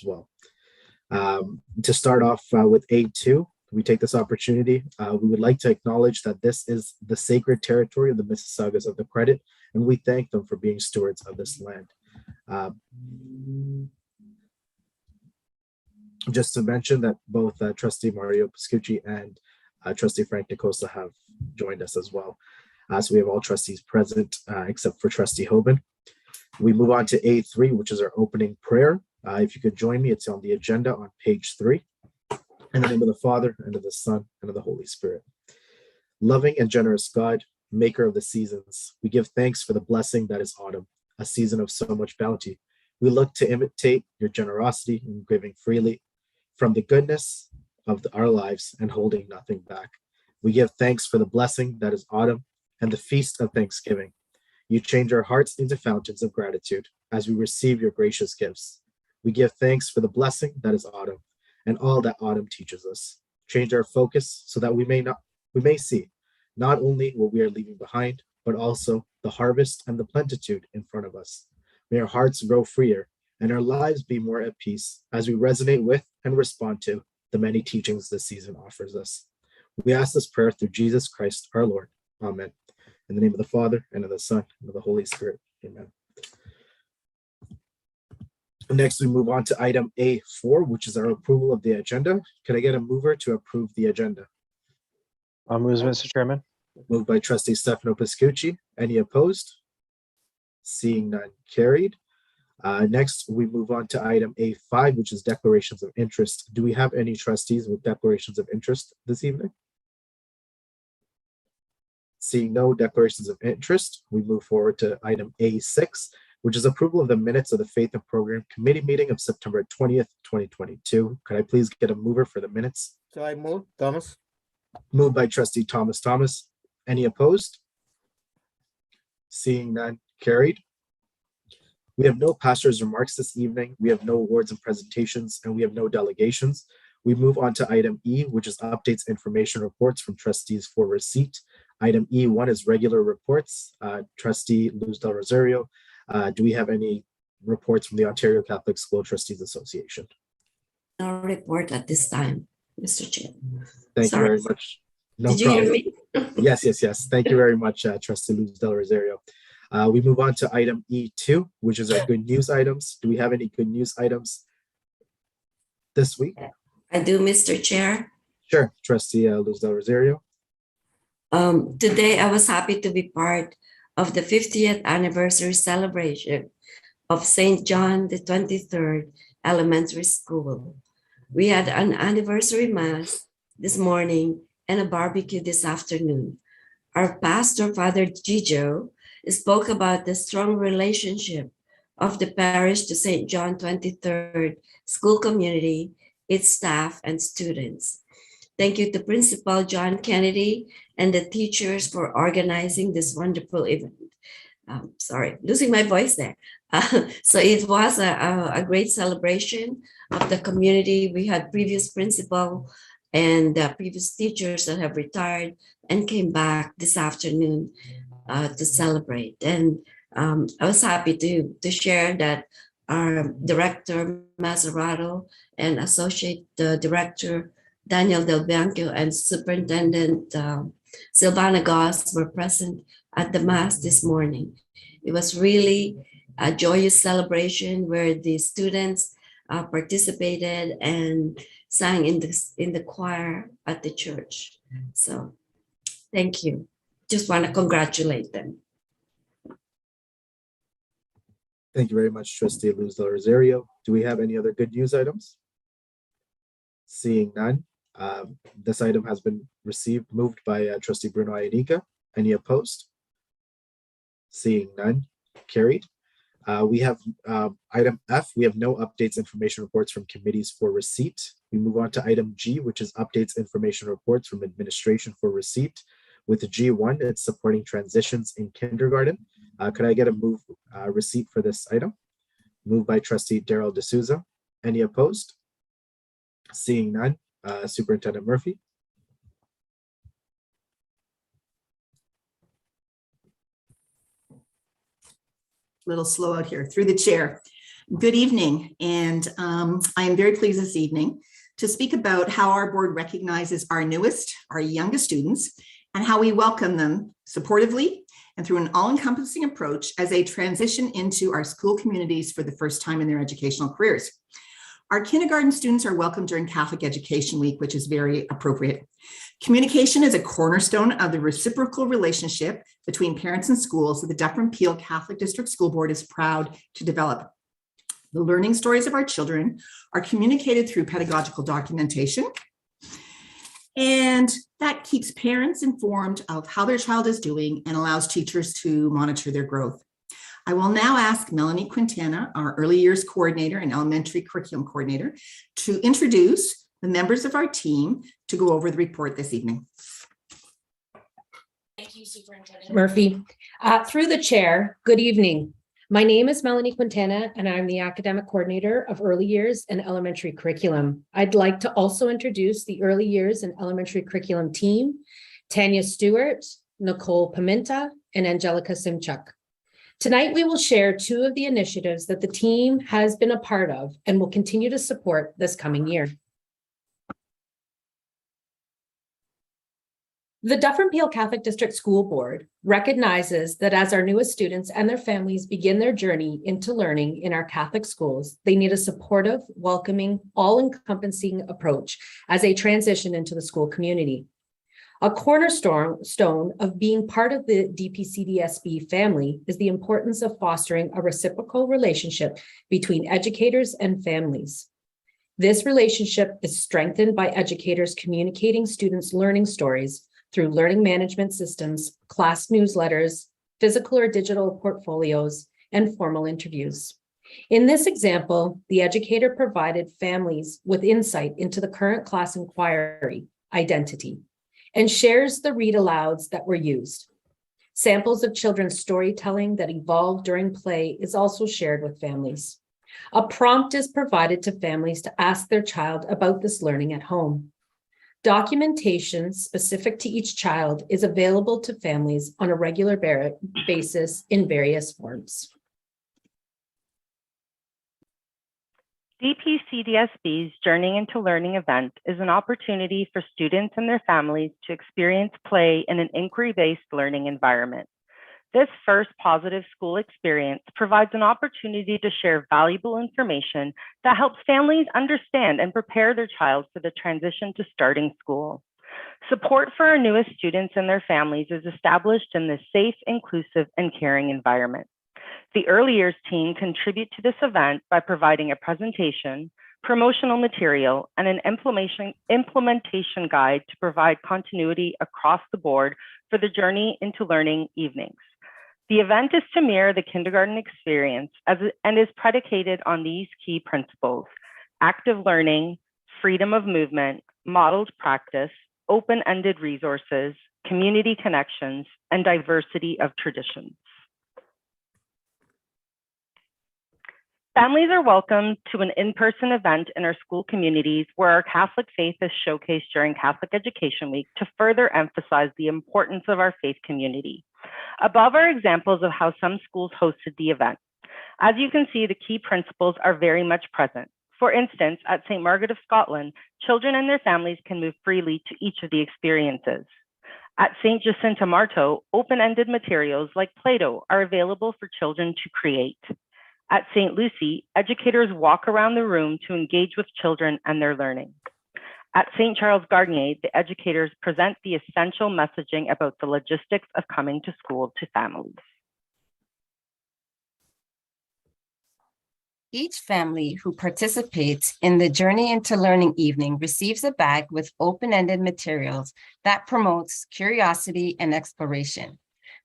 well. To start off with A2, we take this opportunity. We would like to acknowledge that this is the sacred territory of the Mississaugas of the Credit, and we thank them for being stewards of this land. Just to mention that both Trustee Mario Pascucci and Trustee Frank Nicosa have joined us as well. So we have all trustees present except for Trustee Hoban. We move on to A3, which is our opening prayer. If you could join me, it's on the agenda on page 3. In the name of the Father, and of the Son, and of the Holy Spirit. Loving and generous God, maker of the seasons, we give thanks for the blessing that is autumn, a season of so much bounty. We look to imitate your generosity in giving freely from the goodness of our lives and holding nothing back. We give thanks for the blessing that is autumn and the feast of thanksgiving. You change our hearts into fountains of gratitude as we receive your gracious gifts. We give thanks for the blessing that is autumn and all that autumn teaches us. Change our focus so that we may see not only what we are leaving behind, but also the harvest and the plenitude in front of us. May our hearts grow freer and our lives be more at peace as we resonate with and respond to the many teachings this season offers us. We ask this prayer through Jesus Christ, our Lord. Amen. In the name of the Father, and of the Son, and of the Holy Spirit. Amen. Next, we move on to item A4, which is our approval of the agenda. Can I get a mover to approve the agenda? I'll move, Mr. Chairman. Moved by Trustee Stefano Pascucci. Any opposed? Seeing none, carried. Next, we move on to item A5, which is declarations of interest. Do we have any trustees with declarations of interest this evening? Seeing no declarations of interest, we move forward to item A6, which is approval of the minutes of the Faith and Program Committee meeting of September 20th, 2022. Could I please get a mover for the minutes? So I move, Thomas. Moved by Trustee Thomas. Any opposed? Seeing none, carried. We have no pastor's remarks this evening. We have no awards and presentations, and we have no delegations. We move on to item E, which is updates, information, reports from trustees for receipt. Item E1 is regular reports. Trustee Luz Del Rosario, do we have any reports from the Ontario Catholic School Trustees Association? No report at this time, Mr. Chair. Thank Sorry. you very much. No Did you problem. hear me? Yes. Thank you very much, Trustee Luz Del Rosario. We move on to item E2, which is our good news items. Do we have any good news items this week? I do, Mr. Chair. Sure, Trustee Luz Del Rosario. Today, I was happy to be part of the 50th anniversary celebration of St. John the 23rd Elementary School. We had an anniversary mass this morning and a barbecue this afternoon. Our pastor, Father Gijo, spoke about the strong relationship of the parish to St. John 23rd school community, its staff and students. Thank you to Principal John Kennedy and the teachers for organizing this wonderful event. Sorry, losing my voice there. So it was a great celebration of the community. We had previous principal and previous teachers that have retired and came back this afternoon to celebrate. And I was happy to share that our Director Mazzarato and Associate Director Daniel Del Bianco and Superintendent Silvana Goss were present at the Mass this morning. It was really a joyous celebration where the students participated and sang in the choir at the church. So thank you. Just want to congratulate them. Thank you very much, Trustee Luz Del Rosario. Do we have any other good news items? Seeing none, this item has been moved by Trustee Bruno Iannica. Any opposed? Seeing none, carried. We have item F. We have no updates, information reports from committees for receipt. We move on to item G, which is updates, information reports from administration for receipt. With G1, it's supporting transitions in kindergarten. Could I get a receipt for this item? Moved by Trustee Daryl D'Souza. Any opposed? Seeing none, Superintendent Murphy. Little slow out here, through the chair. Good evening, and I am very pleased this evening to speak about how our board recognizes our newest, our youngest students, and how we welcome them supportively and through an all-encompassing approach as they transition into our school communities for the first time in their educational careers. Our kindergarten students are welcomed during Catholic Education Week, which is very appropriate. Communication is a cornerstone of the reciprocal relationship between parents and schools that the Dufferin-Peel Catholic District School Board is proud to develop. The learning stories of our children are communicated through pedagogical documentation, and that keeps parents informed of how their child is doing and allows teachers to monitor their growth. I will now ask Melanie Quintana, our early years coordinator and elementary curriculum coordinator, to introduce the members of our team to go over the report this evening. Thank you, Superintendent Murphy. Through the chair, good evening. My name is Melanie Quintana, and I'm the academic coordinator of early years and elementary curriculum. I'd like to also introduce the early years and elementary curriculum team, Tanya Stewart, Nicole Pimenta, and Angelica Simchuk. Tonight, we will share two of the initiatives that the team has been a part of and will continue to support this coming year. The Dufferin-Peel Catholic District School Board recognizes that as our newest students and their families begin their journey into learning in our Catholic schools, they need a supportive, welcoming, all-encompassing approach as they transition into the school community. A cornerstone of being part of the DPCDSB family is the importance of fostering a reciprocal relationship between educators and families. This relationship is strengthened by educators communicating students' learning stories through learning management systems, class newsletters, physical or digital portfolios, and formal interviews. In this example, the educator provided families with insight into the current class inquiry identity and shares the read alouds that were used. Samples of children's storytelling that evolved during play is also shared with families. A prompt is provided to families to ask their child about this learning at home. Documentation specific to each child is available to families on a regular basis in various forms. DPCDSB's Journey into Learning event is an opportunity for students and their families to experience play in an inquiry-based learning environment. This first positive school experience provides an opportunity to share valuable information that helps families understand and prepare their child for the transition to starting school. Support for our newest students and their families is established in this safe, inclusive, and caring environment. The early years team contribute to this event by providing a presentation, promotional material, and an implementation guide to provide continuity across the board for the Journey into Learning evenings. The event is to mirror the kindergarten experience and is predicated on these key principles: active learning, freedom of movement, modeled practice, open-ended resources, community connections, and diversity of traditions. Families are welcome to an in-person event in our school communities where our Catholic faith is showcased during Catholic Education Week to further emphasize the importance of our faith community. Above are examples of how some schools hosted the event. As you can see, the key principles are very much present. For instance, at St. Margaret of Scotland, children and their families can move freely to each of the experiences. At St. Jacinta Marto, open-ended materials like Play-Doh are available for children to create. At St. Lucie, educators walk around the room to engage with children and their learning. At St. Charles Gardner, the educators present the essential messaging about the logistics of coming to school to families. Each family who participates in the Journey into Learning evening receives a bag with open-ended materials that promotes curiosity and exploration.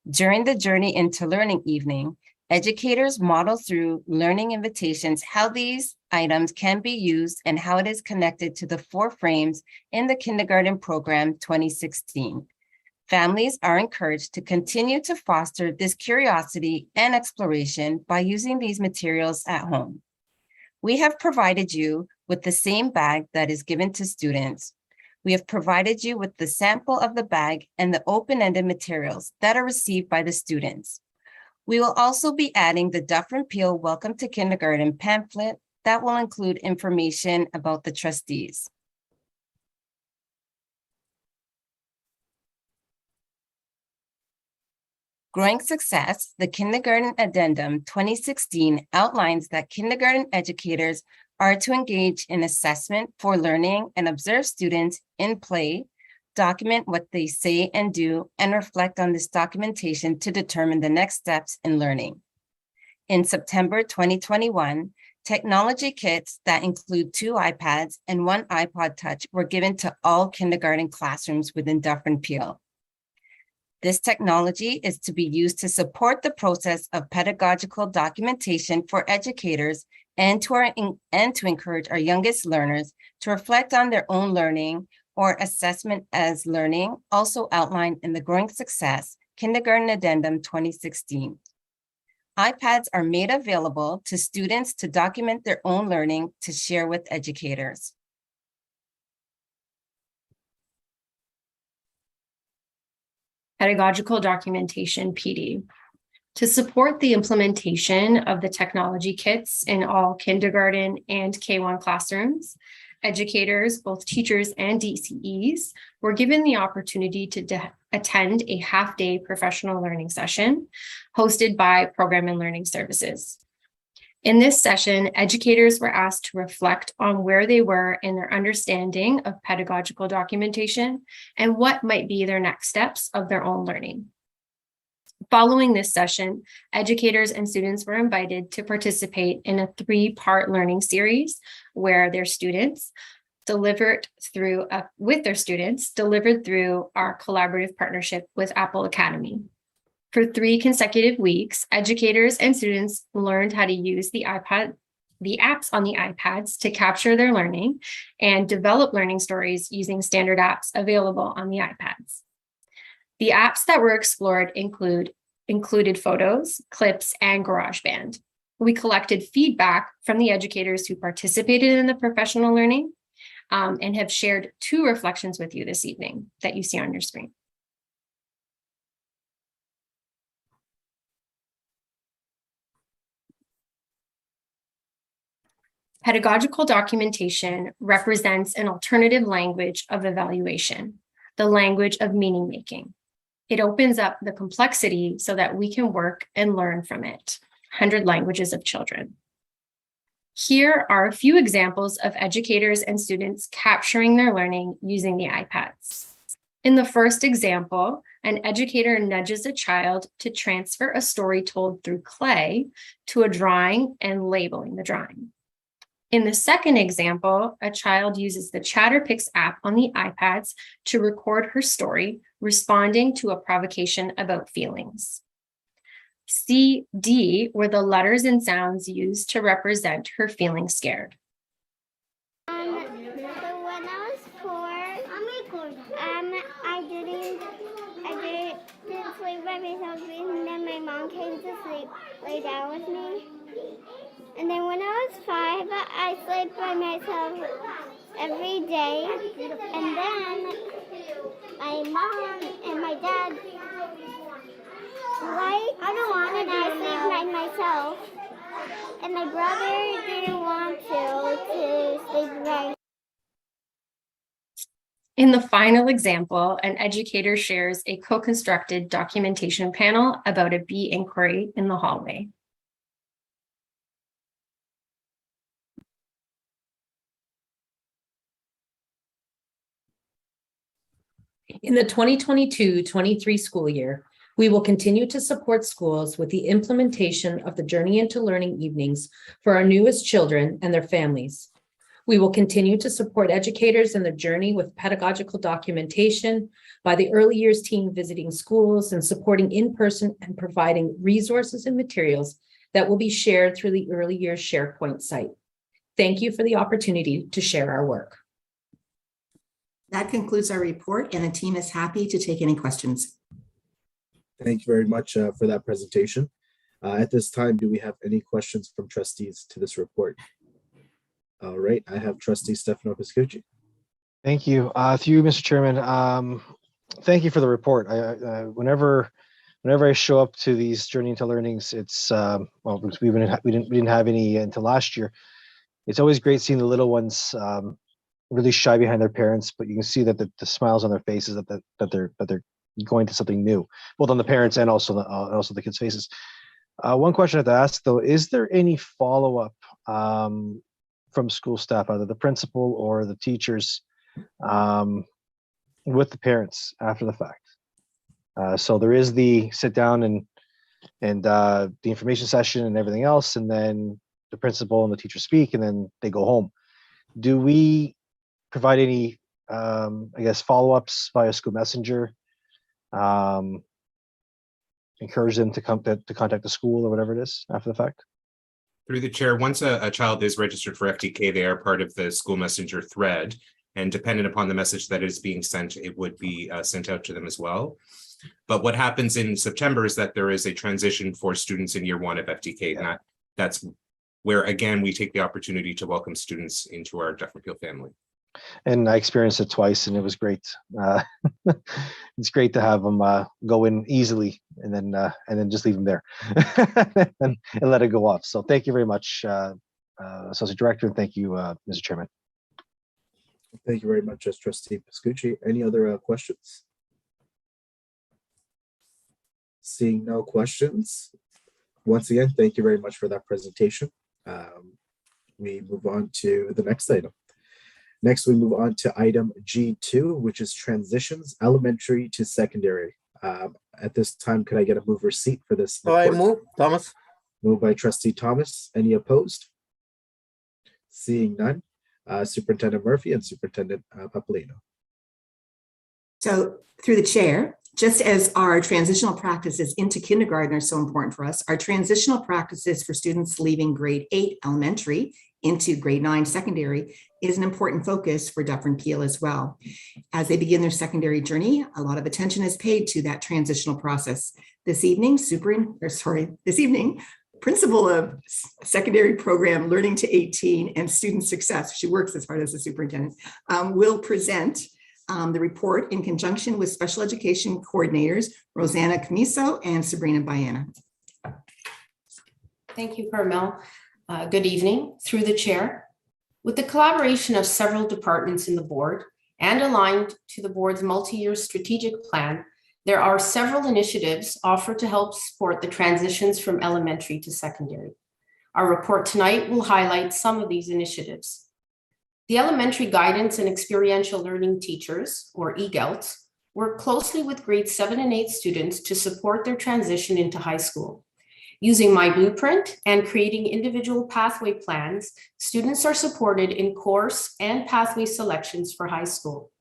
During the Journey into Learning evening, educators model through learning invitations how these items can be used and how it is connected to the 4 frames in the kindergarten program 2016. Families are encouraged to continue to foster this curiosity and exploration by using these materials at home. We have provided you with the same bag that is given to students. We have provided you with the sample of the bag and the open-ended materials that are received by the students. We will also be adding the Dufferin Peel Welcome to Kindergarten pamphlet that will include information about the trustees. Growing Success, the Kindergarten Addendum 2016 outlines that kindergarten educators are to engage in assessment for learning and observe students in play, document what they say and do, and reflect on this documentation to determine the next steps in learning. In September 2021, technology kits that include 2 iPads and 1 iPod Touch were given to all kindergarten classrooms within Dufferin Peel. This technology is to be used to support the process of pedagogical documentation for educators and to encourage our youngest learners to reflect on their own learning or assessment as learning, also outlined in the Growing Success Kindergarten Addendum 2016. iPads are made available to students to document their own learning to share with educators. Pedagogical documentation, PD. To support the implementation of the technology kits in all kindergarten and K-1 classrooms, educators, both teachers and DCEs, were given the opportunity to attend a half-day professional learning session hosted by Program and Learning Services. In this session, educators were asked to reflect on where they were in their understanding of pedagogical documentation and what might be their next steps of their own learning. Following this session, educators and students were invited to participate in a 3-part learning series where their students delivered through our collaborative partnership with Apple Academy. For 3 consecutive weeks, educators and students learned how to use the apps on the iPads to capture their learning and develop learning stories using standard apps available on the iPads. The apps that were explored included photos, clips, and GarageBand. We collected feedback from the educators who participated in the professional learning and have shared 2 reflections with you this evening that you see on your screen. Pedagogical documentation represents an alternative language of evaluation, the language of meaning making. It opens up the complexity so that we can work and learn from it. 100 Languages of Children. Here are a few examples of educators and students capturing their learning using the iPads. In the first example, an educator nudges a child to transfer a story told through clay to a drawing and labeling the drawing. In the second example, a child uses the ChatterPix app on the iPads to record her story, responding to a provocation about feelings. C, D were the letters and sounds used to represent her feeling scared. So when I was 4, I didn't sleep by myself, and then my mom came to lay down with me. And then when I was 5, I slept by myself every day. And then my mom and my dad I sleep by myself. And my brother didn't want to sleep by. In the final example, an educator shares a co-constructed documentation panel about a bee inquiry in the hallway. In the 2022-23 school year, we will continue to support schools with the implementation of the Journey into Learning evenings for our newest children and their families. We will continue to support educators in their journey with pedagogical documentation by the early years team visiting schools and supporting in person and providing resources and materials that will be shared through the early years SharePoint site. Thank you for the opportunity to share our work. That concludes our report, and the team is happy to take any questions. Thank you very much for that presentation. At this time, do we have any questions from trustees to this report? All right, I have trustee Stefano Piscucci. Thank you. Through you, Mr. Chairman, thank you for the report. Whenever whenever I show up to these Journey into Learnings, it's well, because we didn't have any until last year. It's always great seeing the little ones really shy behind their parents, but you can see that the smiles on their faces that they're going to something new, both on the parents and also the kids' faces. One question I have to ask though: is there any follow-up from school staff, either the principal or the teachers, with the parents after the fact? So there is the sit down and the information session and everything else, and then the principal and the teacher speak, and then they go home. Do we provide any, I guess, follow-ups via school messenger? Encourage them to contact the school or whatever it is after the fact? Through the chair, once a child is registered for FDK, they are part of the school messenger thread, and dependent upon the message that is being sent, it would be sent out to them as well. But what happens in September is that there is a transition for students in year 1 of FDK, and that's where, again, we take the opportunity to welcome students into our Jeff McPeel family. And I experienced it twice, and it was great. It's great to have them go in easily, and then just leave them there and let it go off. So thank you very much, Associate Director, and thank you, Mr. Chairman. Thank you very much, Trustee Piscucci. Any other questions? Seeing no questions, once again, thank you very much for that presentation. We move on to the next item. Next, we move on to item G2, which is transitions elementary to secondary. At this time, could I get a move receipt for this? I report? move, Thomas. Moved by Trustee Thomas. Any opposed? Seeing none, Superintendent Murphy and Superintendent Papalino. So through the chair, just as our transitional practices into kindergarten are so important for us, our transitional practices for students leaving grade 8 elementary into grade 9 secondary is an important focus for Dufferin Peel as well. As they begin their secondary journey, a lot of attention is paid to that transitional process. This evening, Principal of Secondary Program Learning to 18 and Student Success, she works as part as a superintendent, will present the report in conjunction with special education coordinators, Rosanna Camiso and Sabrina Baena. Thank you, Carmel. Good evening. Through the chair, with the collaboration of several departments in the board and aligned to the board's multi-year strategic plan, there are several initiatives offered to help support the transitions from elementary to secondary. Our report tonight will highlight some of these initiatives. The elementary guidance and experiential learning teachers, or EGELTs, work closely with grades 7 and 8 students to support their transition into high school. Using My Blueprint and creating individual pathway plans, students are supported in course and pathway selections for high school.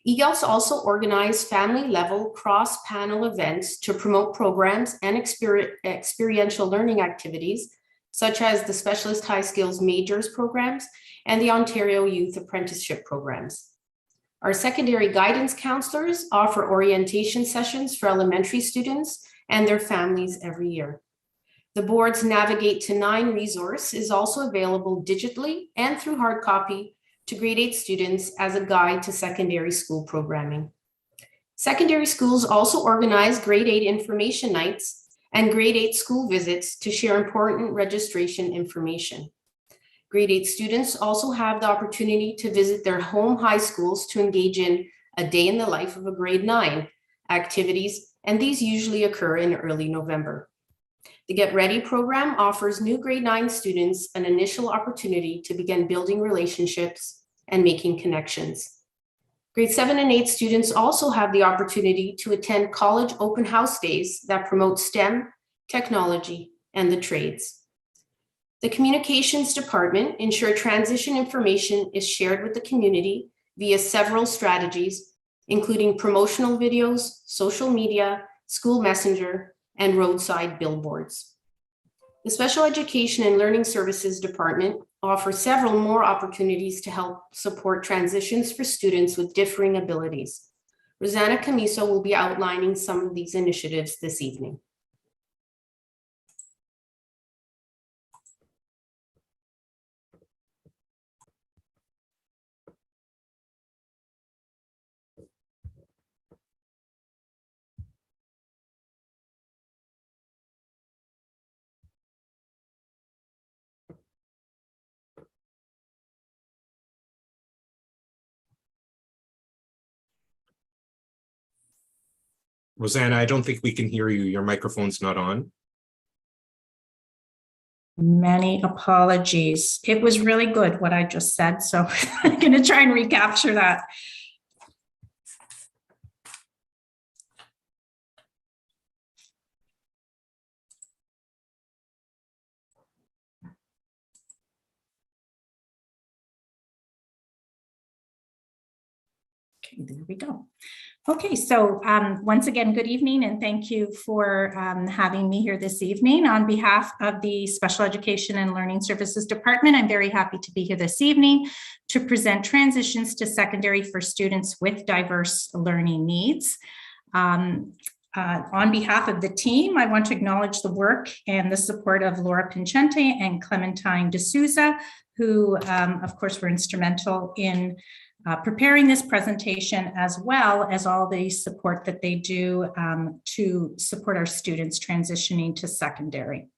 EGELTs also organize family-level cross-panel events to promote programs and experiential learning activities, such as the Specialist High Skills Majors programs and the Ontario Youth Apprenticeship programs. Our secondary guidance counselors offer orientation sessions for elementary students and their families every year. The board's Navigate to 9 resource is also available digitally and through hard copy to grade 8 students as a guide to secondary school programming. Secondary schools also organize grade 8 information nights and grade 8 school visits to share important registration information. Grade 8 students also have the opportunity to visit their home high schools to engage in a day in the life of a grade 9 activities, and these usually occur in early November. The Get Ready program offers new grade 9 students an initial opportunity to begin building relationships and making connections. Grade 7 and 8 students also have the opportunity to attend college open house days that promote STEM, technology, and the trades. The communications department ensures transition information is shared with the community via several strategies, including promotional videos, social media, school messenger, and roadside billboards. The Special Education and Learning Services Department offers several more opportunities to help support transitions for students with differing abilities. Rosanna Camiso will be outlining some of these initiatives this evening. Rosanna, I don't think we can hear you. Your microphone's not on. Many apologies. It was really good what I just said, so I'm going to try and recapture that. Okay, there we go. Okay, so once again, good evening, and thank you for having me here this evening. On behalf of the Special Education and Learning Services Department, I'm very happy to be here this evening to present transitions to secondary for students with diverse learning needs. On behalf of the team, I want to acknowledge the work and the support of Laura Pincente and Clementine D'Souza, who, of course, were instrumental in preparing this presentation, as well as all the support that they do to support our students transitioning to secondary.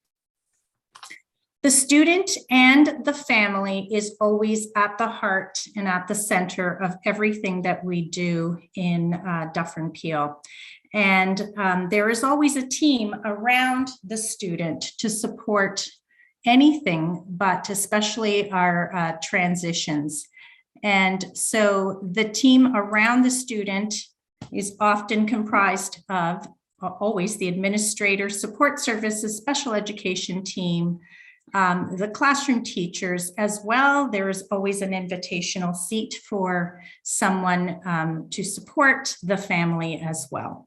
The student and the family is always at the heart and at the center of everything that we do in Dufferin Peel. And there is always a team around the student to support anything, but especially our transitions. And so the team around the student is often comprised of always the administrator, support services, special education team, the classroom teachers as well. There is always an invitational seat for someone to support the family as well.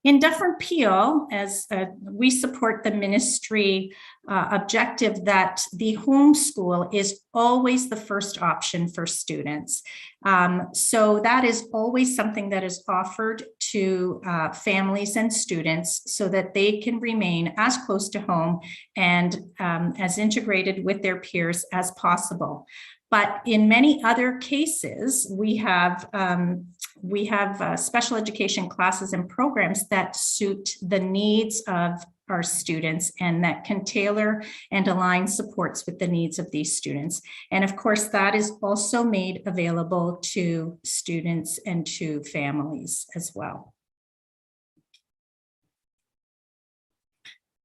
In Dufferin Peel, as we support the ministry objective that the homeschool is always the first option for students. So that is always something that is offered to families and students so that they can remain as close to home and as integrated with their peers as possible. But in many other cases, we have special education classes and programs that suit the needs of our students and that can tailor and align supports with the needs of these students. And of course, that is also made available to students and to families as well.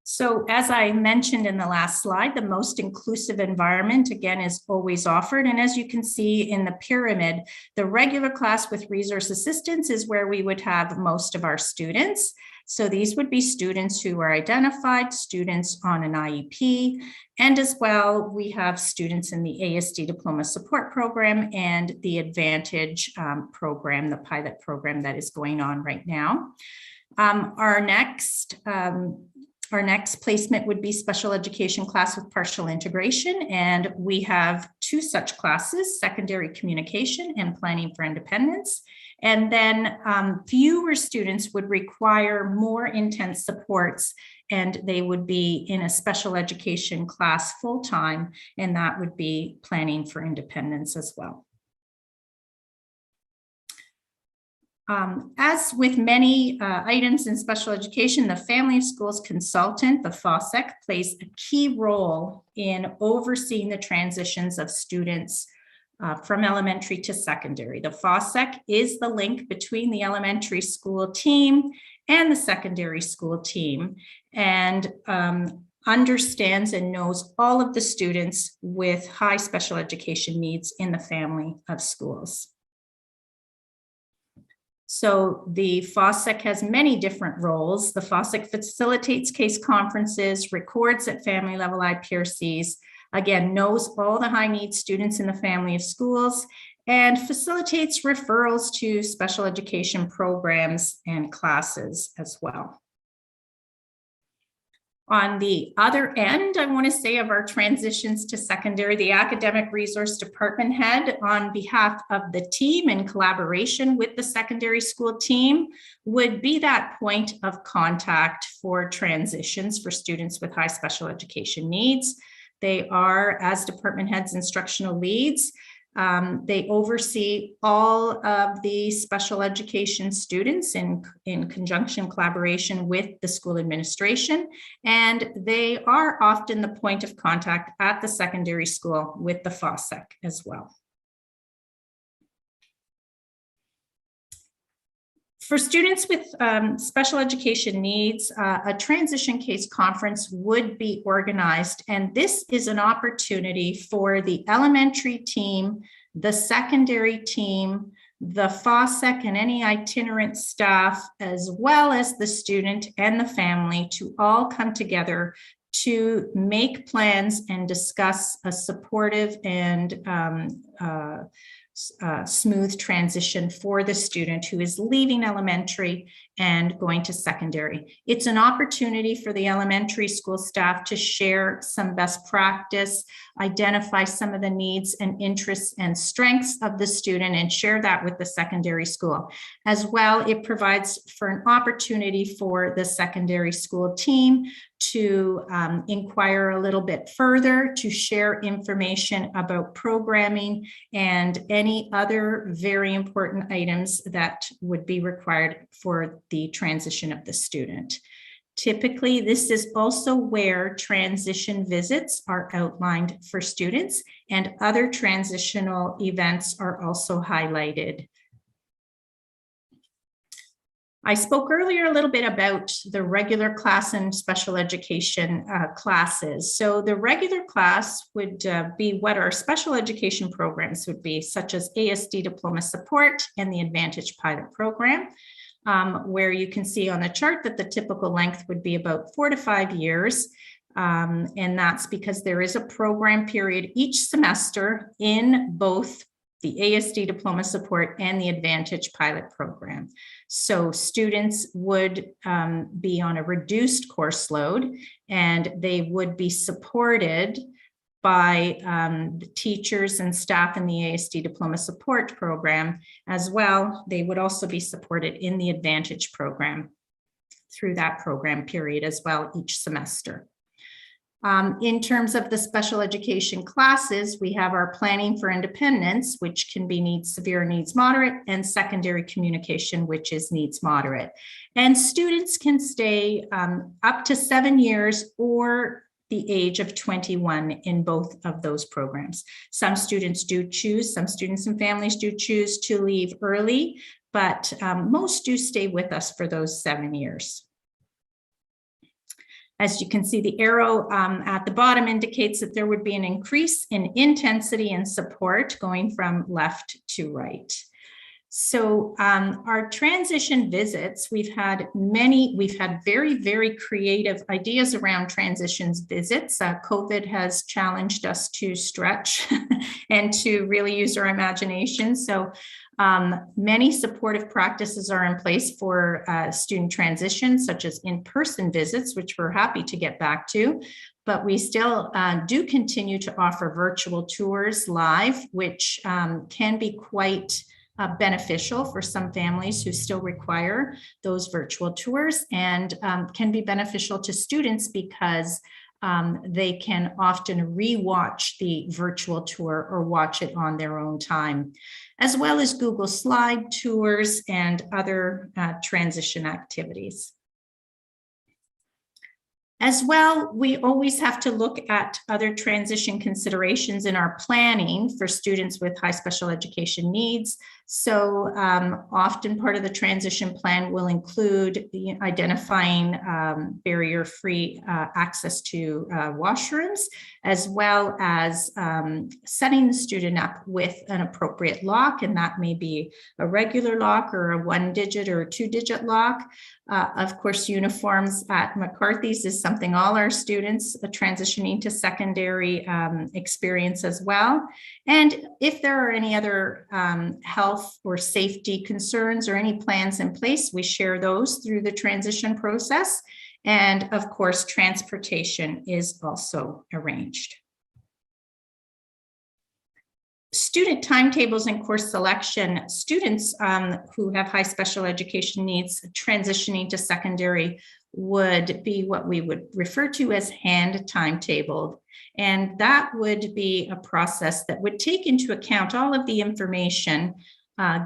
So as I mentioned in the last slide, the most inclusive environment, again, is always offered. And as you can see in the pyramid, the regular class with resource assistance is where we would have most of our students. So these would be students who are identified, students on an IEP, and as well, we have students in the ASD Diploma Support Program and the Advantage program, the pilot program that is going on right now. Our next placement would be special education class with partial integration, and we have two such classes, secondary communication and planning for independence. And then fewer students would require more intense supports, and they would be in a special education class full-time, and that would be planning for independence as well. As with many items in special education, the Family of Schools Consultant, the FOSSEC, plays a key role in overseeing the transitions of students from elementary to secondary. The FOSSEC is the link between the elementary school team and the secondary school team, and understands and knows all of the students with high special education needs in the family of schools. So the FOSSEC has many different roles. The FOSSEC facilitates case conferences, records at family level IPRCs, again, knows all the high needs students in the family of schools, and facilitates referrals to special education programs and classes as well. On the other end, I want to say of our transitions to secondary, the academic resource department head, on behalf of the team in collaboration with the secondary school team, would be that point of contact for transitions for students with high special education needs. They are, as department heads, instructional leads. They oversee all of the special education students in conjunction collaboration with the school administration, and they are often the point of contact at the secondary school with the FOSSEC as well. For students with special education needs, a transition case conference would be organized, and this is an opportunity for the elementary team, the secondary team, the FOSSEC and any itinerant staff, as well as the student and the family, to all come together to make plans and discuss a supportive and smooth transition for the student who is leaving elementary and going to secondary. It's an opportunity for the elementary school staff to share some best practice, identify some of the needs and interests and strengths of the student, and share that with the secondary school. As well, it provides for an opportunity for the secondary school team to inquire a little bit further, to share information about programming and any other very important items that would be required for the transition of the student. Typically, this is also where transition visits are outlined for students, and other transitional events are also highlighted. I spoke earlier a little bit about the regular class and special education classes. So the regular class would be what our special education programs would be, such as ASD Diploma Support and the Advantage Pilot Program, where you can see on the chart that the typical length would be about 4 to 5 years. And that's because there is a program period each semester in both the ASD Diploma Support and the Advantage Pilot Program. So students would be on a reduced course load, and they would be supported by the teachers and staff in the ASD Diploma Support Program. As well, they would also be supported in the Advantage Program through that program period as well each semester. In terms of the special education classes, we have our Planning for Independence, which can be needs severe, needs moderate, and secondary communication, which is needs moderate. And students can stay up to 7 years or the age of 21 in both of those programs. Some students do choose, some students and families do choose to leave early, but most do stay with us for those 7 years. As you can see, the arrow at the bottom indicates that there would be an increase in intensity and support going from left to right. So our transition visits, we've had very, very creative ideas around transitions visits. COVID has challenged us to stretch and to really use our imagination. So many supportive practices are in place for student transition, such as in-person visits, which we're happy to get back to. But we still do continue to offer virtual tours live, which can be quite beneficial for some families who still require those virtual tours, and can be beneficial to students because they can often re-watch the virtual tour or watch it on their own time, as well as Google Slide tours and other transition activities. As well, we always have to look at other transition considerations in our planning for students with high special education needs. So often part of the transition plan will include identifying barrier-free access to washrooms, as well as setting the student up with an appropriate lock, and that may be a regular lock or a 1-digit or a 2-digit lock. Of course, uniforms at McCarthy's is something all our students transitioning to secondary experience as well. And if there are any other health or safety concerns or any plans in place, we share those through the transition process. And of course, transportation is also arranged. Student timetables and course selection. Students who have high special education needs transitioning to secondary would be what we would refer to as hand timetabled. And that would be a process that would take into account all of the information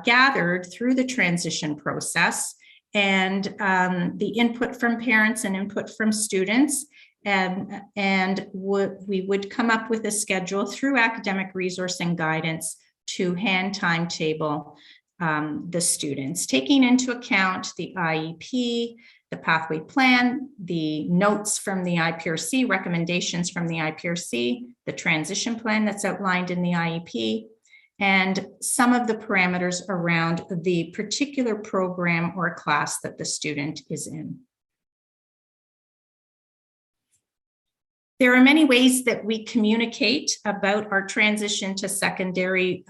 gathered through the transition process, and the input from parents and input from students. And we would come up with a schedule through academic resource and guidance to hand timetable the students, taking into account the IEP, the pathway plan, the notes from the IPRC, recommendations from the IPRC, the transition plan that's outlined in the IEP, and some of the parameters around the particular program or class that the student is in. There are many ways that we communicate about our transition to secondary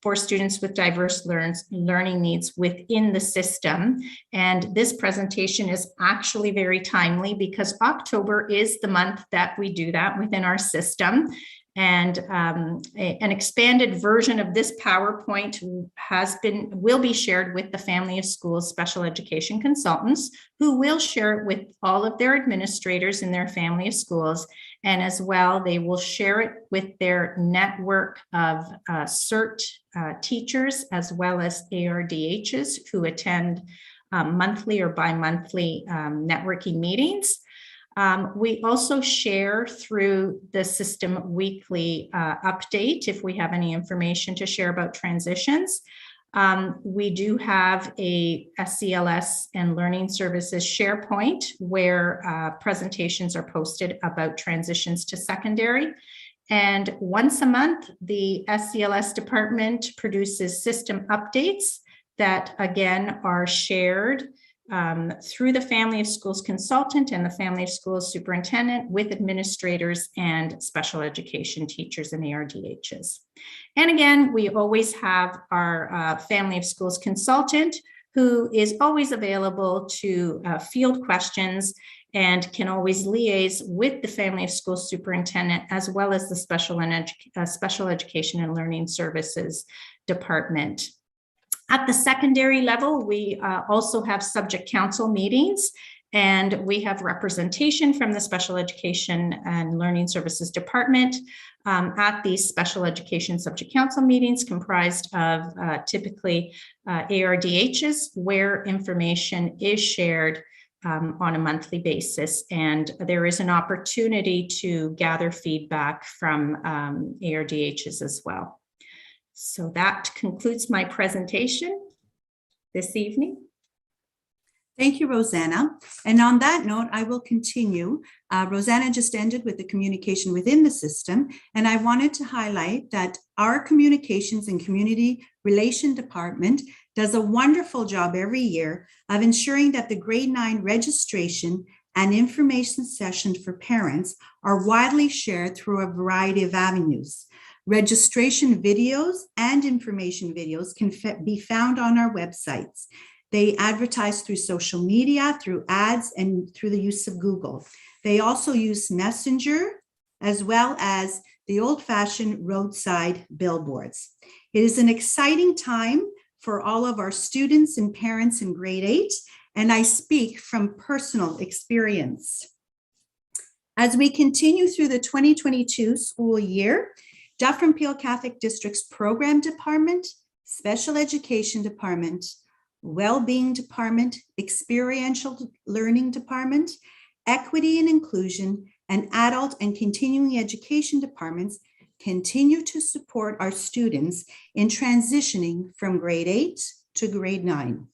for students with diverse learning needs within the system. And this presentation is actually very timely because October is the month that we do that within our system. And an expanded version of this PowerPoint will be shared with the Family of Schools special education consultants, who will share it with all of their administrators in their Family of Schools. And as well, they will share it with their network of CERT teachers, as well as ARDHs who attend monthly or bi-monthly networking meetings. We also share through the system weekly update if we have any information to share about transitions. We do have a SCLS and Learning Services SharePoint where presentations are posted about transitions to secondary. And once a month, the SCLS department produces system updates that again are shared through the Family of Schools consultant and the Family of Schools superintendent with administrators and special education teachers and ARDHs. And again, we always have our Family of Schools consultant who is always available to field questions and can always liaise with the Family of Schools superintendent as well as the special education and learning services department. At the secondary level, we also have subject council meetings, and we have representation from the Special Education and Learning Services Department at these special education subject council meetings, comprised of typically ARDHs, where information is shared on a monthly basis. And there is an opportunity to gather feedback from ARDHs as well. So that concludes my presentation this evening. Thank you, Rosanna. And on that note, I will continue. Rosanna just ended with the communication within the system, and I wanted to highlight that our Communications and Community Relation Department does a wonderful job every year of ensuring that the grade 9 registration and information sessions for parents are widely shared through a variety of avenues. Registration videos and information videos can be found on our websites. They advertise through social media, through ads, and through the use of Google. They also use Messenger, as well as the old-fashioned roadside billboards. It is an exciting time for all of our students and parents in grade 8, and I speak from personal experience. As we continue through the 2022 school year, Dufferin Peel Catholic District's Program Department, Special Education Department, Wellbeing Department, Experiential Learning Department, Equity and Inclusion, and Adult and Continuing Education Departments continue to support our students in transitioning from grade 8 to grade 9.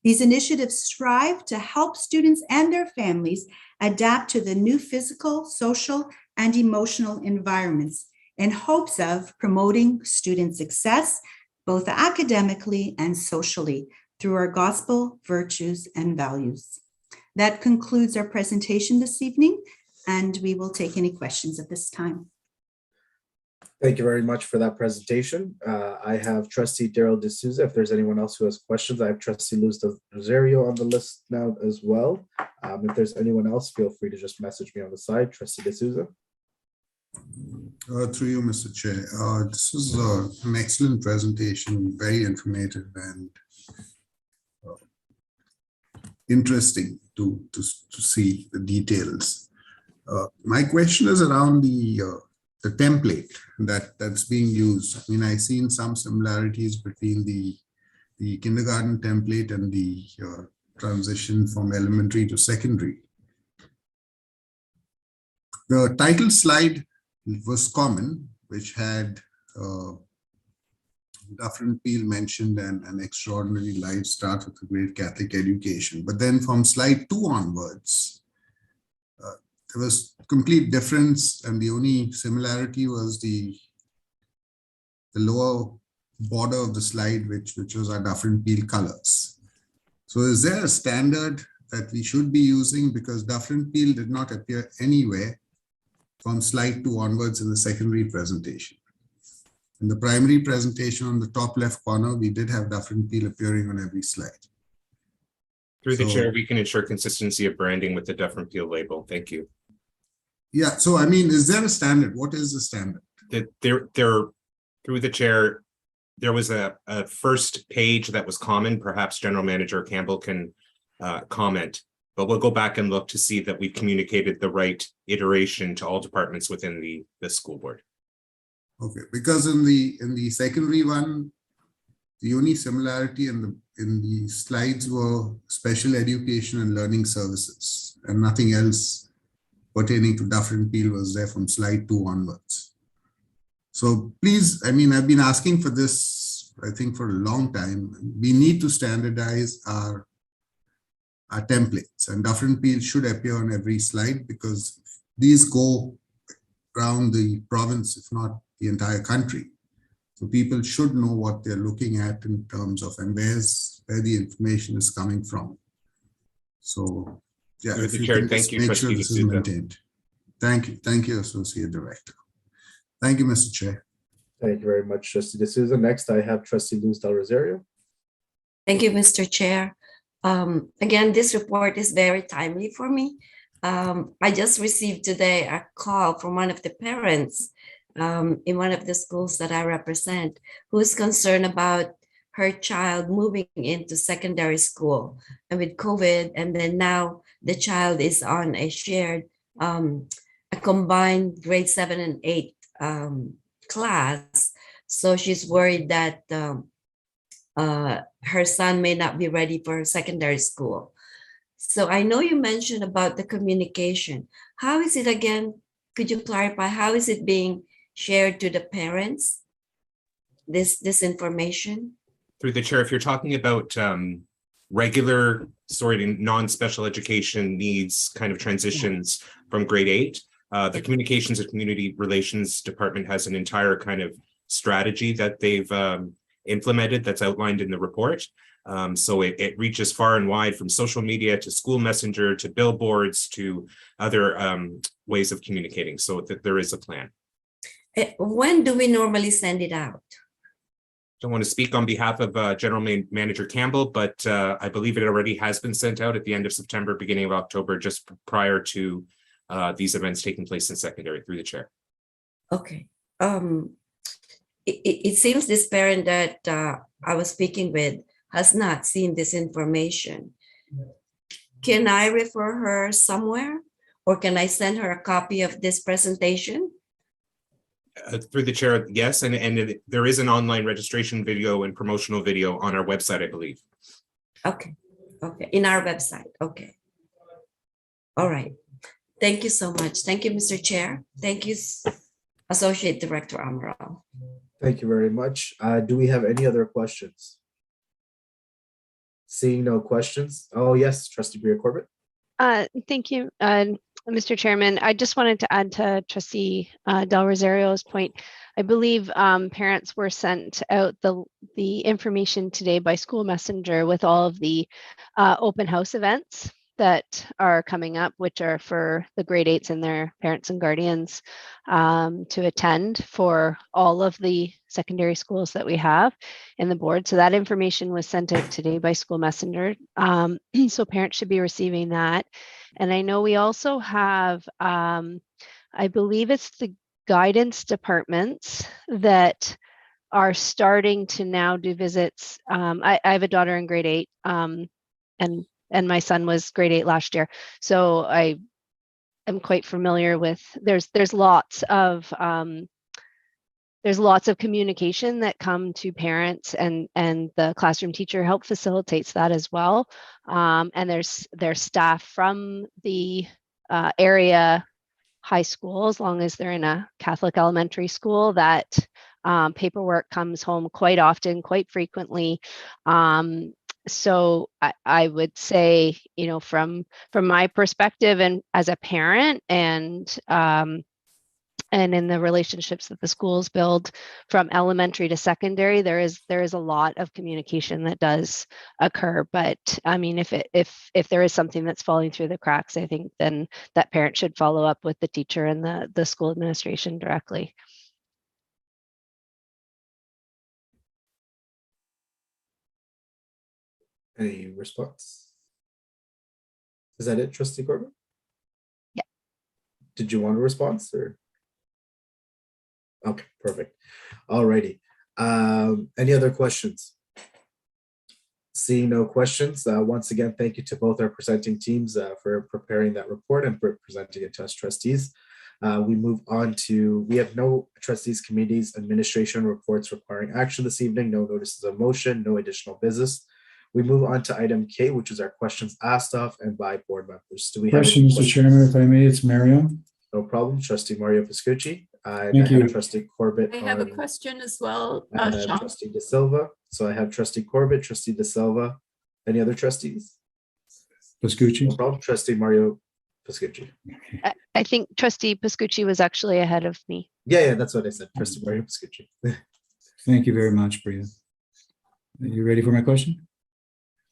These initiatives strive to help students and their families adapt to the new physical, social, and emotional environments in hopes of promoting student success, both academically and socially, through our gospel, virtues, and values. That concludes our presentation this evening, and we will take any questions at this time. Thank you very much for that presentation. I have Trustee Daryl D'Souza. If there's anyone else who has questions, I have Trustee Luz Rosario on the list now as well. If there's anyone else, feel free to just message me on the side. Trustee D'Souza. Through you, Mr. Chair. This is an excellent presentation, very informative and interesting to see the details. My question is around the template that's being used. I mean, I've seen some similarities between the kindergarten template and the transition from elementary to secondary. The title slide was common, which had Dufferin Peel mentioned an extraordinary life start with a great Catholic education. But then from slide 2 onwards, there was complete difference, and the only similarity was the lower border of the slide, which was our Dufferin Peel colors. So is there a standard that we should be using? Because Dufferin Peel did not appear anywhere from slide 2 onwards in the secondary presentation. In the primary presentation on the top left corner, we did have Dufferin Peel appearing on every slide. Through the chair, we can ensure consistency of branding with the Dufferin Peel label. Thank you. Yeah, so I mean, is there a standard? What is the standard? Through the chair, there was a first page that was common. Perhaps General Manager Campbell can comment, but we'll go back and look to see that we've communicated the right iteration to all departments within the school board. Okay, because in the secondary one, the only similarity in the slides were special education and learning services, and nothing else pertaining to Dufferin Peel was there from slide 2 onwards. So please, I mean, I've been asking for this, I think, for a long time. We need to standardize our templates, and Dufferin Peel should appear on every slide, because these go around the province, if not the entire country. So people should know what they're looking at in terms of, and where the information is coming from. So yeah, if you can just make sure this is maintained. Thank you, Associate Director. Thank you, Mr. Chair. Thank you very much, Trustee D'Souza. Next, I have Trustee Luz Del Rosario. Thank you, Mr. Chair. Again, this report is very timely for me. I just received today a call from one of the parents in one of the schools that I represent, who is concerned about her child moving into secondary school, and with COVID, and then now the child is on a shared, a combined grade 7 and 8 class. So she's worried that her son may not be ready for secondary school. So I know you mentioned about the communication. How is it again? Could you clarify, how is it being shared to the parents, this information? Through the chair, if you're talking about regular sort of non-special education needs kind of transitions from grade 8, the Communications and Community Relations Department has an entire kind of strategy that they've implemented that's outlined in the report. So it reaches far and wide, from social media to school messenger to billboards to other ways of communicating, so that there is a plan. When do we normally send it out? Don't want to speak on behalf of General Manager Campbell, but I believe it already has been sent out at the end of September, beginning of October, just prior to these events taking place in secondary, through the chair. Okay. It seems this parent that I was speaking with has not seen this information. Can I refer her somewhere, or can I send her a copy of this presentation? Through the chair, yes, and there is an online registration video and promotional video on our website, I believe. Okay, in our website, okay. All right, thank you so much. Thank you, Mr. Chair. Thank you, Associate Director Amaral. Thank you very much. Do we have any other questions? Seeing no questions. Oh, yes, Trustee Bria Corbett. Thank you, Mr. Chairman. I just wanted to add to Trustee Del Rosario's point. I believe parents were sent out the information today by school messenger with all of the open house events that are coming up, which are for the grade 8s and their parents and guardians to attend for all of the secondary schools that we have in the board. So that information was sent out today by school messenger. So parents should be receiving that. And I know we also have, I believe it's the guidance departments that are starting to now do visits. I have a daughter in grade 8 and my son was grade 8 last year. So I am quite familiar with, there's lots of communication that come to parents, and the classroom teacher help facilitates that as well. And there's staff from the area high school, as long as they're in a Catholic elementary school, that Paperwork comes home quite often, quite frequently. So I would say, from my perspective and as a parent, and in the relationships that the schools build from elementary to secondary, there is a lot of communication that does occur. But I mean, if there is something that's falling through the cracks, I think then that parent should follow up with the teacher and the school administration directly. Any response? Is that it, Trustee Corbett? Yeah. Did you want a response or? Okay, perfect. Alrighty. Any other questions? Seeing no questions, once again, thank you to both our presenting teams for preparing that report and for presenting it to us trustees. We move on to, we have no trustees, committees, administration reports requiring action this evening, no notices of motion, no additional business. We move on to item K, which is our questions asked of and by board members. Do we have question, Mr. Chairman, if I may? It's Mario. No problem. Trustee Mario Piscucci. Thank you. Trustee Corbett. I have a question as well, I have Sean. Trustee De Silva. So I have Trustee Corbett, Trustee De Silva. Any other trustees? Piscucci. No problem. Trustee Mario Piscucci. I think Trustee Piscucci was actually ahead of me. Yeah, that's what I said. Trustee Mario Piscucci. Thank you very much, Bria. Are you ready for my question?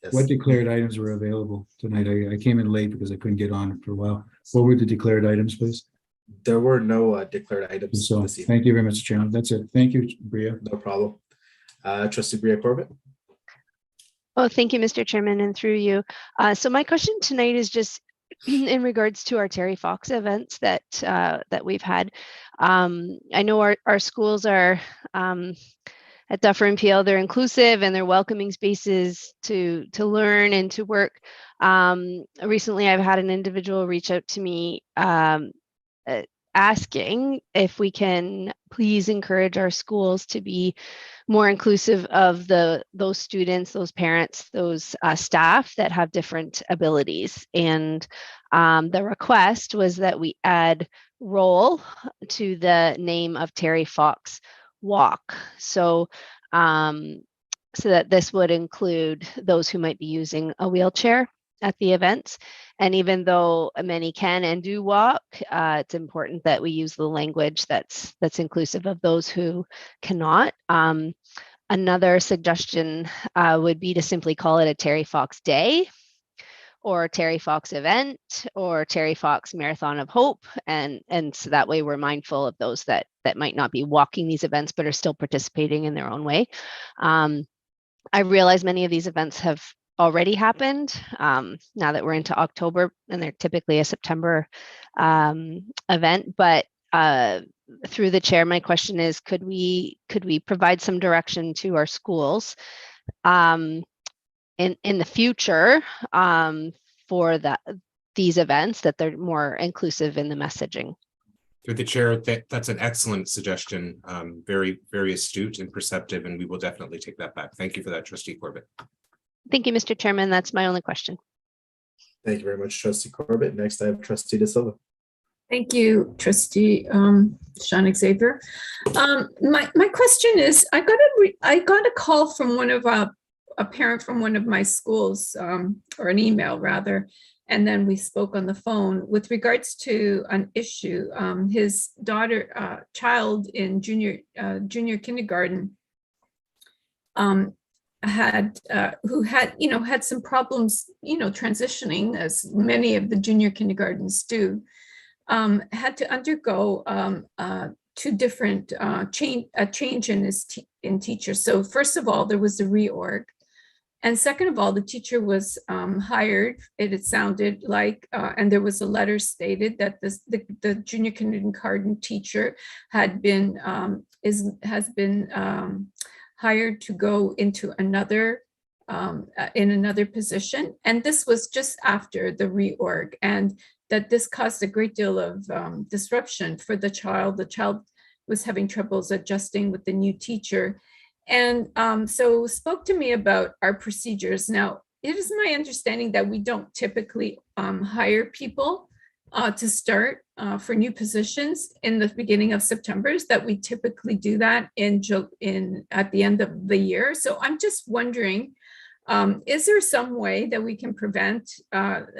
Yes. What declared items were available tonight? I came in late because I couldn't get on for a while. What were the declared items, please? There were no declared items So this evening. thank you very much, Chairman. That's it. Thank you, Bria. No problem. Trustee Bria Corbett. Oh, thank you, Mr. Chairman, and through you. So my question tonight is just in regards to our Terry Fox events that we've had. I know our schools are at Duffer and Peel, they're inclusive and they're welcoming spaces to learn and to work. Recently, I've had an individual reach out to me asking if we can please encourage our schools to be more inclusive of those students, those parents, those staff that have different abilities. And the request was that we add role to the name of Terry Fox Walk. So that this would include those who might be using a wheelchair at the events. And even though many can and do walk, it's important that we use the language that's inclusive of those who cannot. Another suggestion would be to simply call it a Terry Fox Day, or Terry Fox event, or Terry Fox Marathon of Hope. And so that way we're mindful of those that might not be walking these events, but are still participating in their own way. I realize many of these events have already happened now that we're into October, and they're typically a September event. But through the chair, my question is, could we provide some direction to our schools in the future for these events, that they're more inclusive in the messaging? Through the chair, that's an excellent suggestion. Very, very astute and perceptive, and we will definitely take that back. Thank you for that, Trustee Corbett. Thank you, Mr. Chairman. That's my only question. Thank you very much, Trustee Corbett. Next, I have Trustee De Silva. Thank you, Trustee Sean Xavier. My question is, I got a call from one of a parent from one of my schools, or an email rather, and then we spoke on the phone with regards to an issue. His child in junior kindergarten who had some problems, transitioning, as many of the junior kindergartens do, had to undergo two different change in teachers. So first of all, there was a reorg. And second of all, the teacher was hired, it sounded like, and there was a letter stated that the junior kindergarten teacher has been hired to go into another position. And this was just after the reorg, and that this caused a great deal of disruption for the child. The child was having troubles adjusting with the new teacher. And so spoke to me about our procedures. Now, it is my understanding that we don't typically hire people to start for new positions in the beginning of September, is that we typically do that at the end of the year. So I'm just wondering, is there some way that we can prevent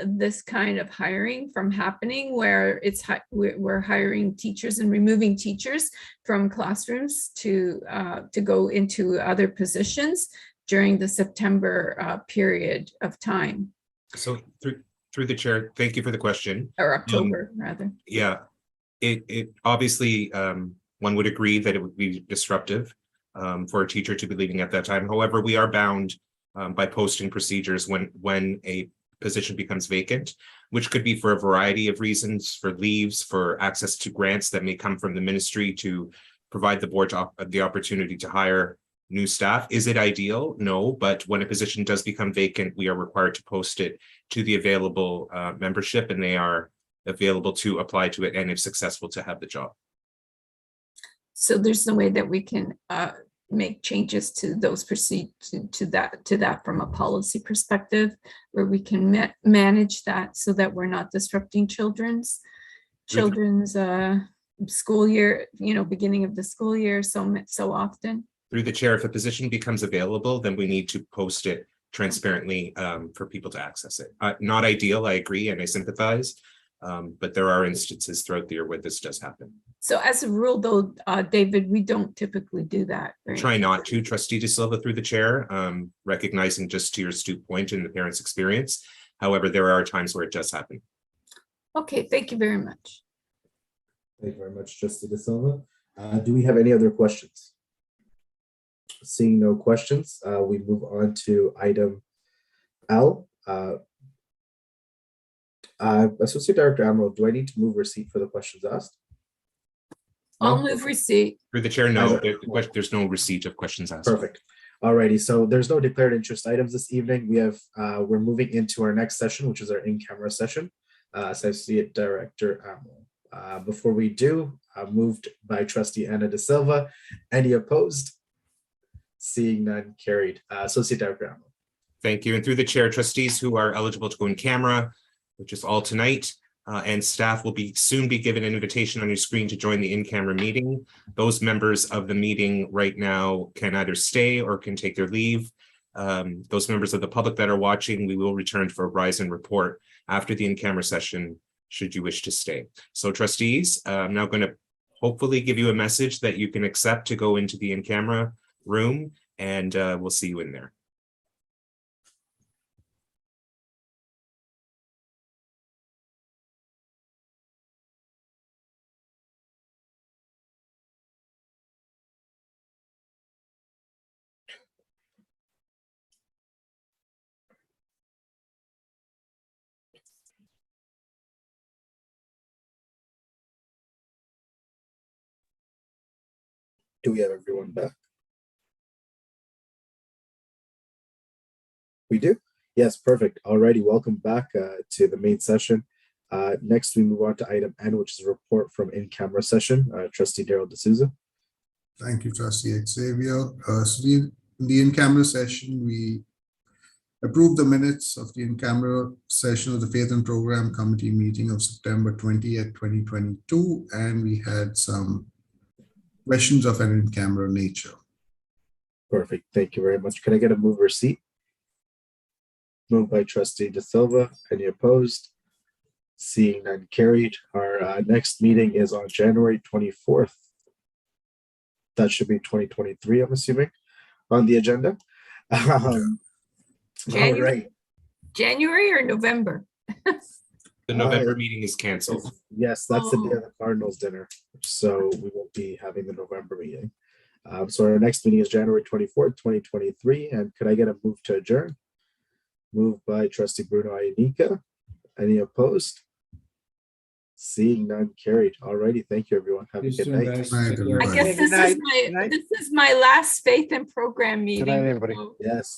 this kind of hiring from happening, where we're hiring teachers and removing teachers from classrooms to go into other positions during the September period of time? So through the chair, thank you for the question. Or October, rather. Yeah, it obviously, one would agree that it would be disruptive for a teacher to be leaving at that time. However, we are bound by posting procedures when a position becomes vacant, which could be for a variety of reasons, for leaves, for access to grants that may come from the ministry to provide the board the opportunity to hire new staff. Is it ideal? No, but when a position does become vacant, we are required to post it to the available membership, and they are available to apply to it, and if successful, to have the job. So there's no way that we can make changes to those to that from a policy perspective, where we can manage that so that we're not disrupting children's school year, beginning of the school year so often. Through the chair, if a position becomes available, then we need to post it transparently for people to access it. Not ideal, I agree, and I sympathize, but there are instances throughout the year where this does happen. So as a rule, though, David, we don't typically do that. Right? Try not to, Trustee De Silva, through the chair, recognizing, just to your astute point, in the parent's experience. However, there are times where it does happen. Okay, thank you very much. Thank you very much, Trustee De Silva. Do we have any other questions? Seeing no questions, we move on to item L. Associate Director Amaral, do I need to move receipt for the questions asked? I'll move receipt. Through the chair, no, there's no receipt of questions asked. Perfect. Alrighty, so there's no declared interest items this evening. We're moving into our next session, which is our in-camera session. Associate Director Amaral. Before we do, moved by Trustee Ana De Silva. Any opposed? Seeing none, carried. Associate Director Amaral. Thank you. And through the chair, trustees who are eligible to go in camera, which is all tonight, and staff will soon be given an invitation on your screen to join the in-camera meeting. Those members of the meeting right now can either stay or can take their leave. Those members of the public that are watching, we will return for a rise and report after the in-camera session, should you wish to stay. So trustees, I'm now going to hopefully give you a message that you can accept to go into the in-camera room, and we'll see you in there. Do we have everyone back? We do? Yes, perfect. Alrighty, welcome back to the main session. Next, we move on to item N, which is a report from in-camera session. Trustee Daryl D'Souza. Thank you, Trustee Xavier. So in the in-camera session, we approved the minutes of the in-camera session of the Faith and Program Committee meeting of September 20th, 2022, and we had some questions of an in-camera nature. Perfect. Thank you very much. Can I get a move receipt? Moved by Trustee De Silva. Any opposed? Seeing none, carried. Our next meeting is on January 24th. That should be 2023, I'm assuming, on the agenda. All right. January or November? The November meeting is canceled. Yes, that's the day of the Cardinals dinner. So we won't be having the November meeting. So our next meeting is January 24th, 2023. And could I get a move to adjourn? Moved by Trustee Bruno Ionica. Any opposed? Seeing none, carried. Alrighty, thank you, everyone. Have a good night. I guess this is my last Faith and Program meeting. Good night, everybody. Yes.